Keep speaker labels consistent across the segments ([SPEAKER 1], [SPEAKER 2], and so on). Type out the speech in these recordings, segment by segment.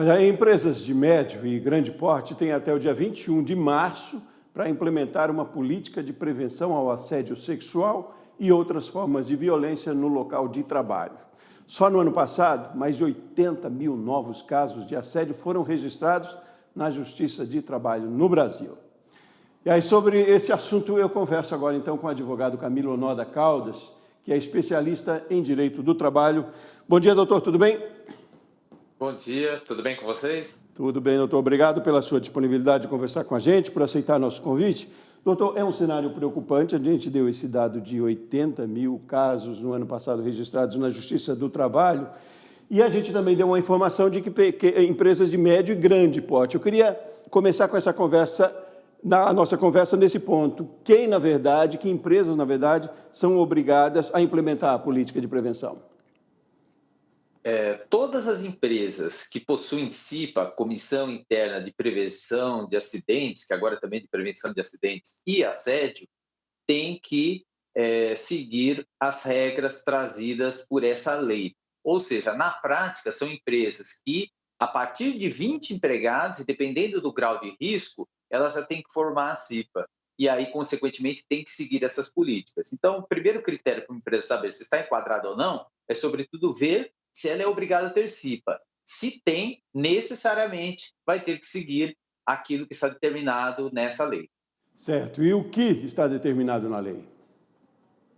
[SPEAKER 1] Olha, empresas de médio e grande porte têm até o dia 21 de março para implementar uma política de prevenção ao assédio sexual e outras formas de violência no local de trabalho. Só no ano passado, mais de 80 mil novos casos de assédio foram registrados na Justiça de Trabalho no Brasil. E aí, sobre esse assunto, eu converso agora, então, com o advogado Camilo Noda Caldas, que é especialista em Direito do Trabalho. Bom dia, doutor, tudo bem?
[SPEAKER 2] Bom dia, tudo bem com vocês?
[SPEAKER 1] Tudo bem, doutor. Obrigado pela sua disponibilidade de conversar com a gente, por aceitar nosso convite. Doutor, é um cenário preocupante. A gente deu esse dado de 80 mil casos no ano passado registrados na Justiça do Trabalho. E a gente também deu uma informação de que empresas de médio e grande porte. Eu queria começar com essa conversa, a nossa conversa nesse ponto. Que empresas, na verdade, são obrigadas a implementar a política de prevenção?
[SPEAKER 2] Todas as empresas que possuem CIPA, Comissão Interna de Prevenção de Acidentes, que agora também é de Prevenção de Acidentes e Assédio, têm que seguir as regras trazidas por essa lei. Ou seja, na prática, são empresas que, a partir de 20 empregados, e dependendo do grau de risco, elas já têm que formar a CIPA. E aí, consequentemente, tem que seguir essas políticas. Então, o primeiro critério para uma empresa saber se está enquadrada ou não é, sobretudo, ver se ela é obrigada a ter CIPA. Se tem, necessariamente vai ter que seguir aquilo que está determinado nessa lei.
[SPEAKER 1] Certo. E o que está determinado na lei?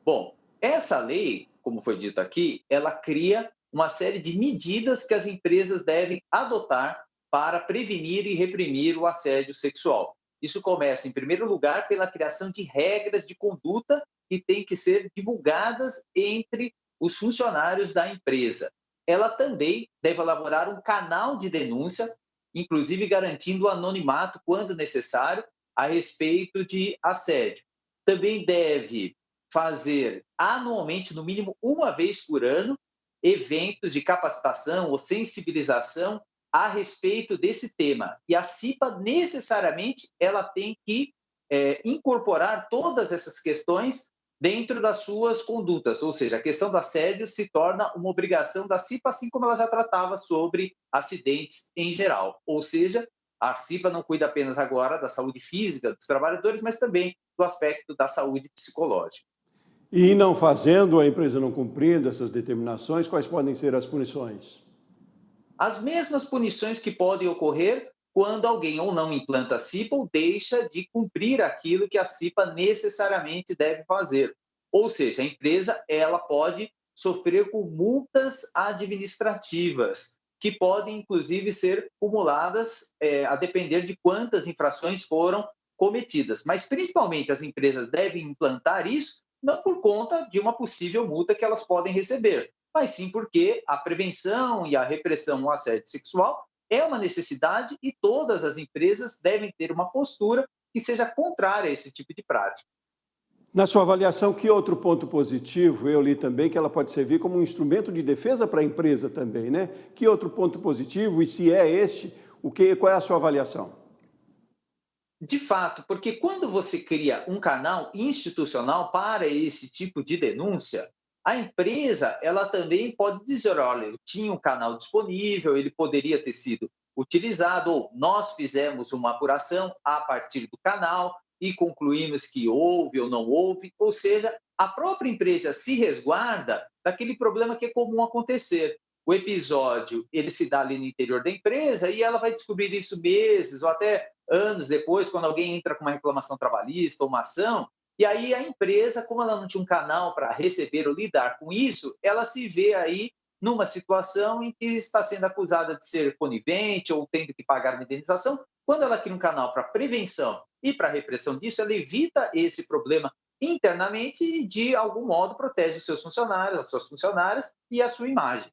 [SPEAKER 2] Bom, essa lei, como foi dito aqui, ela cria uma série de medidas que as empresas devem adotar para prevenir e reprimir o assédio sexual. Isso começa, em primeiro lugar, pela criação de regras de conduta que têm que ser divulgadas entre os funcionários da empresa. Ela também deve elaborar um canal de denúncia, inclusive garantindo o anonimato, quando necessário, a respeito de assédio. Também deve fazer anualmente, no mínimo uma vez por ano, eventos de capacitação ou sensibilização a respeito desse tema. E a CIPA, necessariamente, ela tem que incorporar todas essas questões dentro das suas condutas, ou seja, a questão do assédio se torna uma obrigação da CIPA, assim como ela já tratava sobre acidentes em geral. Ou seja, a CIPA não cuida apenas agora da saúde física dos trabalhadores, mas também do aspecto da saúde psicológica.
[SPEAKER 1] E não fazendo, a empresa não cumprindo essas determinações, quais podem ser as punições?
[SPEAKER 2] As mesmas punições que podem ocorrer quando alguém ou não implanta a CIPA ou deixa de cumprir aquilo que a CIPA necessariamente deve fazer. Ou seja, a empresa ela pode sofrer com multas administrativas, que podem, inclusive, ser acumuladas a depender de quantas infrações foram cometidas. Mas, principalmente, as empresas devem implantar isso não por conta de uma possível multa que elas podem receber, mas sim porque a prevenção e a repressão ao assédio sexual é uma necessidade e todas as empresas devem ter uma postura que seja contrária a esse tipo de prática.
[SPEAKER 1] Na sua avaliação, que outro ponto positivo, eu li também que ela pode servir como um instrumento de defesa para a empresa também, né? Que outro ponto positivo, e se é este, qual é a sua avaliação?
[SPEAKER 2] De fato, porque quando você cria um canal institucional para esse tipo de denúncia, a empresa ela também pode dizer, olha, eu tinha um canal disponível, ele poderia ter sido utilizado, ou nós fizemos uma apuração a partir do canal e concluímos que houve ou não houve, ou seja, a própria empresa se resguarda daquele problema que é comum acontecer. O episódio, ele se dá ali no interior da empresa e ela vai descobrir isso meses ou até anos depois, quando alguém entra com uma reclamação trabalhista ou uma ação, e aí a empresa, como ela não tinha um canal para receber ou lidar com isso, ela se vê aí numa situação em que está sendo acusada de ser conivente ou tendo que pagar uma indenização. Quando ela cria um canal para prevenção e para repressão disso, ela evita esse problema internamente e, de algum modo, protege os seus funcionários, as suas funcionárias e a sua imagem.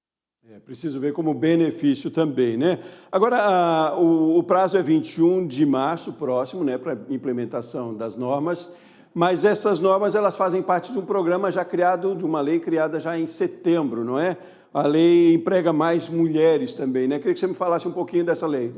[SPEAKER 1] É preciso ver como benefício também, né? Agora, o prazo é 21 de março próximo, né, para implementação das normas, mas essas normas elas fazem parte de um programa já criado, de uma lei criada já em setembro, não é? A lei emprega mais mulheres também, né? Queria que você me falasse um pouquinho dessa lei.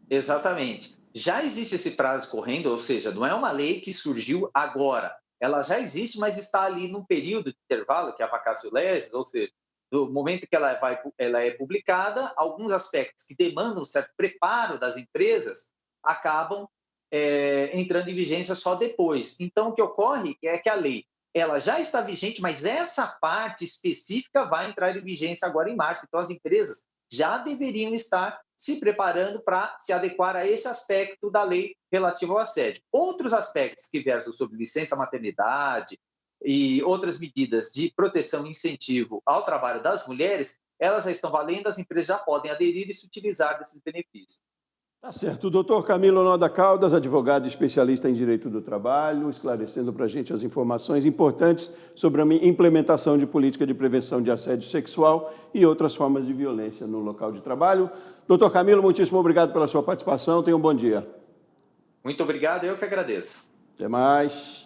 [SPEAKER 2] Exatamente. Já existe esse prazo correndo, ou seja, não é uma lei que surgiu agora. Ela já existe, mas está ali num período de intervalo, que é a vacatio legis, ou seja, do momento que ela é publicada, alguns aspectos que demandam um certo preparo das empresas acabam entrando em vigência só depois. Então, o que ocorre é que a lei ela já está vigente, mas essa parte específica vai entrar em vigência agora em março. Então, as empresas já deveriam estar se preparando para se adequar a esse aspecto da lei relativo ao assédio. Outros aspectos que versam sobre licença maternidade e outras medidas de proteção e incentivo ao trabalho das mulheres, elas já estão valendo, as empresas já podem aderir e se utilizar desses benefícios.
[SPEAKER 1] Tá certo. O doutor Camilo Noda Caldas, advogado e especialista em direito do trabalho, esclarecendo para a gente as informações importantes sobre a implementação de política de prevenção de assédio sexual e outras formas de violência no local de trabalho. Doutor Camilo, muitíssimo obrigado pela sua participação. Tenha um bom dia.
[SPEAKER 2] Muito obrigado, eu que agradeço.
[SPEAKER 1] Até mais.